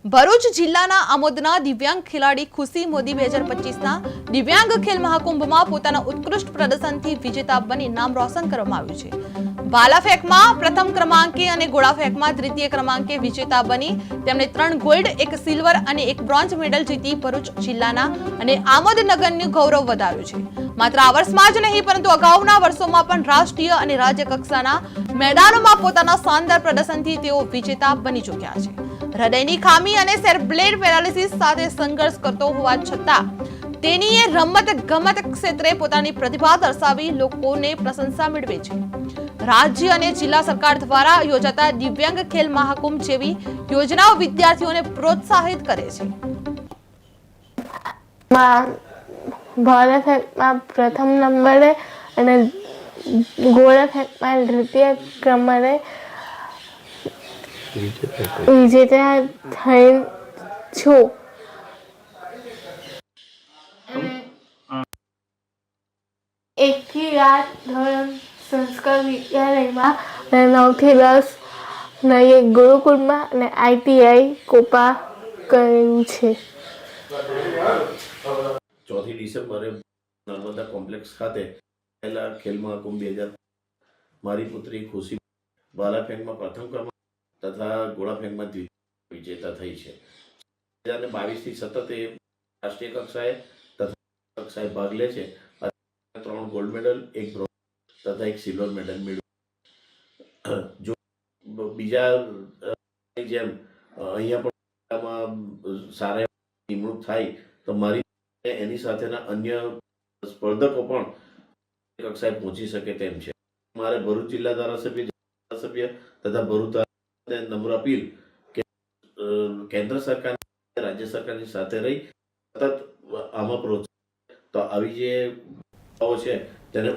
ભરૂચ જિલ્લાના આમોદના દિવ્યાંગ ખેલાડી ખુશી મોદી 2025ના દિવ્યાંગ ખેલ મહાકુંભમાં પોતાના ઉત્કૃષ્ટ પ્રદર્શનથી વિજેતા બની નામ રોશન કરવામાં આવ્યું છે। ભાલા ફેંકમાં પ્રથમ ક્રમાંકે અને ગોળા ફેંકમાં દ્વિતીય ક્રમાંકે વિજેતા બની તેમણે 3 ગોલ્ડ, 1 સિલ્વર અને 1 બ્રોન્ઝ મેડલ જીતી ભરૂચ જિલ્લાના અને આમોદ નગરનું ગૌરવ વધાર્યું છે। માત્ર આ વર્ષમાં જ નહીં પરંતુ અગાઉના વર્ષોમાં પણ રાષ્ટ્રીય અને રાજ્ય કક્ષાના મેદાનોમાં પોતાના શાનદાર પ્રદર્શનથી તેઓ વિજેતા બની ચૂક્યા છે। હૃદયની ખામી અને સેરેબ્રલ પેરાલિસિસ સાથે સંઘર્ષ કરતો હોવા છતાં તેનીએ રમત ગમત ક્ષેત્રે પોતાની પ્રતિભા દર્શાવી લોકોને પ્રશંસા મેળવે છે। રાજ્ય અને જિલ્લા સરકાર દ્વારા યોજાતા દિવ્યાંગ ખેલ મહાકુંભ જેવી યોજનાઓ વિદ્યાર્થીઓને પ્રોત્સાહિત કરે છે। ભાલા ફેંકમાં પ્રથમ નંબરે અને ગોળા ફેંકમાં દ્વિતીય ક્રમે વિજેતા થઈ છું। એકથી 8 ધોરણ સંસ્કાર વિદ્યાલયમાં અને 9 થી 10 નયે ગુરુકુળમાં અને ITI કોપા કર્યું છે। 4 ડિસેમ્બરે નર્મદા કોમ્પ્લેક્સ ખાતે પહેલા ખેલ મહાકુંભ 2000 મારી પુત્રી ખુશી ભાલા ફેંકમાં પ્રથમ ક્રમાંક તથા ગોળા ફેંકમાં દ્વિતીય વિજેતા થઈ છે। 2022થી સતત એ રાષ્ટ્રીય કક્ષાએ તથા કક્ષાએ ભાગ લે છે। 3 ગોલ્ડ મેડલ, 1 બ્રોન્ઝ તથા 1 સિલ્વર મેડલ મેળવ્યું। જો બીજા જેમ અહીંયા પણ સારા નિમણૂક થાય તો મારી એની સાથેના અન્ય સ્પર્ધકો પણ કક્ષાએ પહોંચી શકે તેમ છે। મારે ભરૂચ જિલ્લા ધારાસભ્ય તથા ભરૂચ નમ્ર અપીલ કે કેન્દ્ર સરકાર રાજ્ય સરકારની સાથે રહી સતત આમાં પ્રોત્સાહન તો આવી જે છે તેને